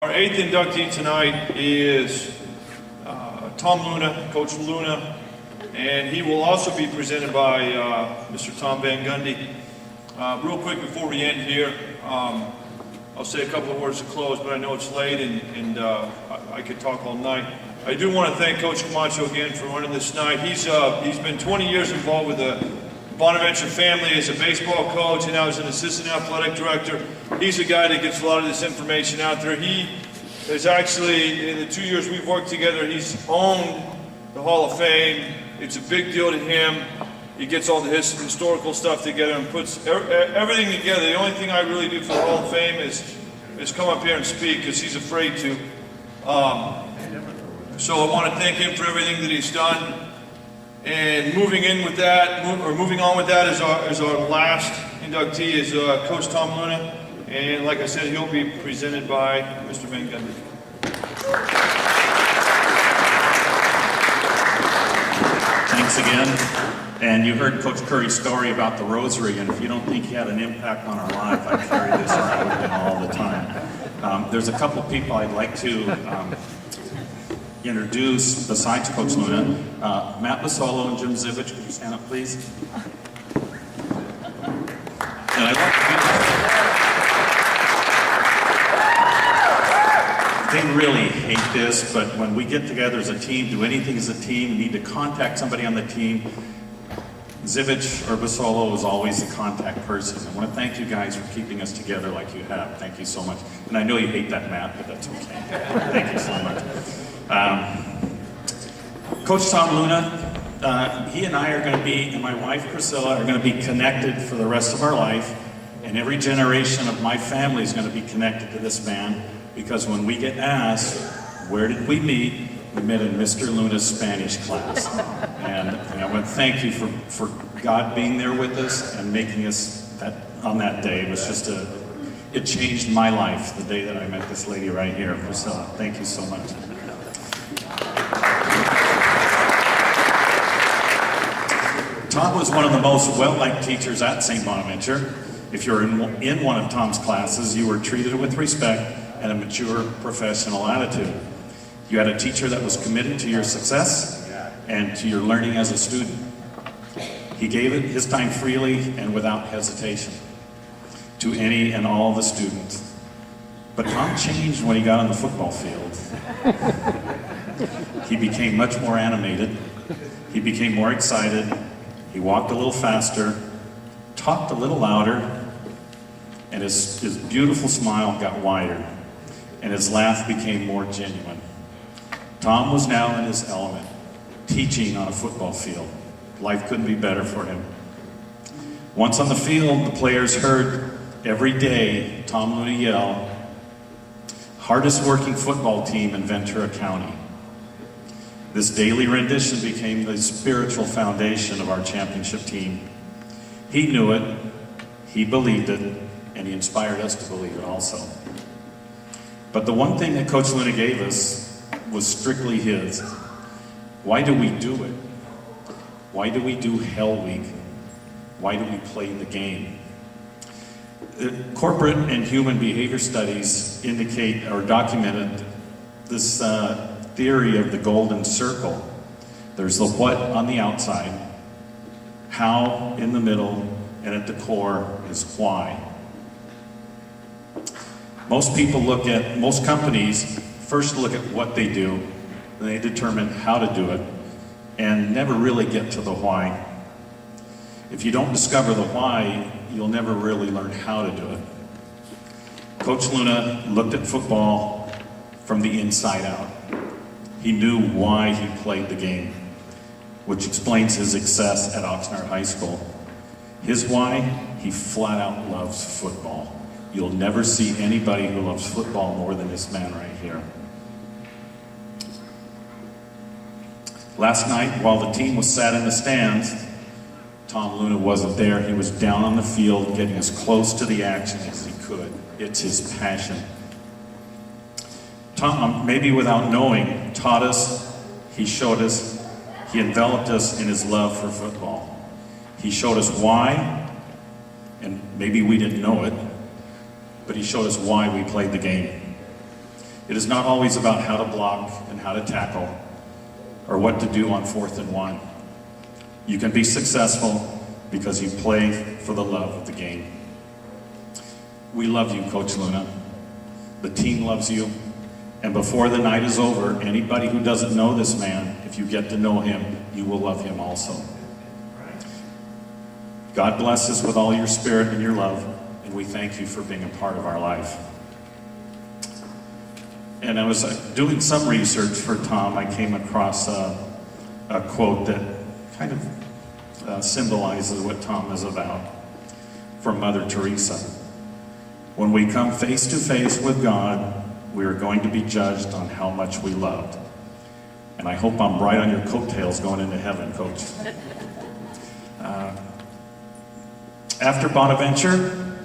Our eighth inductee tonight is Tom Luna, Coach Luna, and he will also be presented by Mr. Tom VanGundy. Real quick before we end here, I'll say a couple of words to close, but I know it's late and I could talk all night. I do want to thank Coach Camacho again for running this night. He's been 20 years involved with the Bonaventure family as a baseball coach, and now as an assistant athletic director. He's the guy that gets a lot of this information out there. He is actually, in the 2 years we've worked together, he's owned the Hall of Fame. It's a big deal to him. He gets all the historical stuff together and puts everything together. The only thing I really do for the Hall of Fame is come up here and speak, because he's afraid to. So I want to thank him for everything that he's done. And moving on with that is our last inductee is Coach Tom Luna, and like I said, he'll be presented by Mr. VanGundy. Thanks again. And you heard Coach Curry's story about the rosary, and if you don't think he had an impact on our life, I carry this around with him all the time. There's a couple people I'd like to introduce besides Coach Luna. Matt Basolo and Jim Zivich, could you stand up please? And I'd like to they really hate this, but when we get together as a team, do anything as a team, need to contact somebody on the team, Zivich or Basolo is always the contact person. I want to thank you guys for keeping us together like you have. Thank you so much. And I know you hate that, Matt, but that's okay. Thank you so much. Coach Tom Luna, he and I are going to be, and my wife Priscilla, are going to be connected for the rest of our life, and every generation of my family is going to be connected to this man, because when we get asked, where did we meet? We met in Mr. Luna's Spanish class. And I want to thank you for God being there with us and making us on that day. It was just it changed my life the day that I met this lady right here, Priscilla. Thank you so much. Tom was one of the most well-liked teachers at St. Bonaventure. If you're in one of Tom's classes, you were treated with respect and a mature professional attitude. You had a teacher that was committed to your success and to your learning as a student. He gave it his time freely and without hesitation to any and all the students. But Tom changed when he got on the football field. He became much more animated. He became more excited. He walked a little faster, talked a little louder, and his beautiful smile got wider, and his laugh became more genuine. Tom was now in his element, teaching on a football field. Life couldn't be better for him. Once on the field, the players heard every day Tom Luna yell, "Hardest working football team in Ventura County." This daily rendition became the spiritual foundation of our championship team. He knew it, he believed it, and he inspired us to believe it also. But the one thing that Coach Luna gave us was strictly his. Why do we do it? Why do we do Hell Week? Why do we play the game? Corporate and human behavior studies indicate or documented this theory of the golden circle. There's the what on the outside, how in the middle, and at the core is why. Most companies first look at what they do, and they determine how to do it, and never really get to the why. If you don't discover the why, you'll never really learn how to do it. Coach Luna looked at football from the inside out. He knew why he played the game, which explains his success at Oxnard High School. His why? He flat out loves football. You'll never see anybody who loves football more than this man right here. Last night, while the team was sat in the stands, Tom Luna wasn't there. He was down on the field, getting as close to the action as he could. It's his passion. Tom, maybe without knowing, taught us, he showed us, he enveloped us in his love for football. He showed us why, and maybe we didn't know it, but he showed us why we played the game. It is not always about how to block and how to tackle or what to do on 4th and 1. You can be successful because you play for the love of the game. We love you, Coach Luna. The team loves you. And before the night is over, anybody who doesn't know this man, if you get to know him, you will love him also. God bless us with all your spirit and your love, and we thank you for being a part of our life. And I was doing some research for Tom. I came across a quote that kind of symbolizes what Tom is about from Mother Teresa. When we come face to face with God, we are going to be judged on how much we loved. And I hope I'm right on your coattails going into heaven, Coach. After Bonaventure,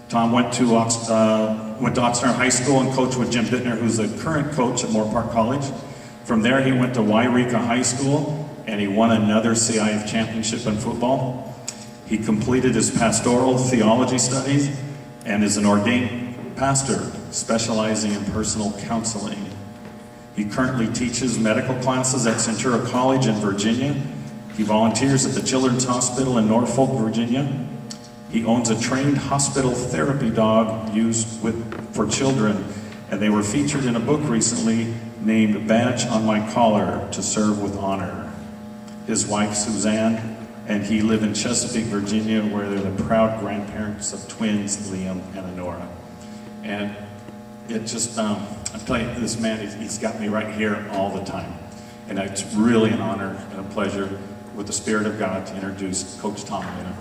Tom went to Oxnard High School and coached with Jim Bittner, who's the current coach at Moore Park College. From there, he went to Wairika High School, and he won another CIF championship in football. He completed his pastoral theology studies and is an ordained pastor specializing in personal counseling. He currently teaches medical classes at Centura College in Virginia. He volunteers at the Children's Hospital in Norfolk, Virginia. He owns a trained hospital therapy dog used for children, and they were featured in a book recently named Badge on My Collar, to Serve with Honor. His wife, Suzanne, and he live in Chesapeake, Virginia, where they're the proud grandparents of twins, Liam and Honora. And it just, I'm telling you, this man, he's got me right here all the time. And it's really an honor and a pleasure with the Spirit of God to introduce Coach Tom Luna.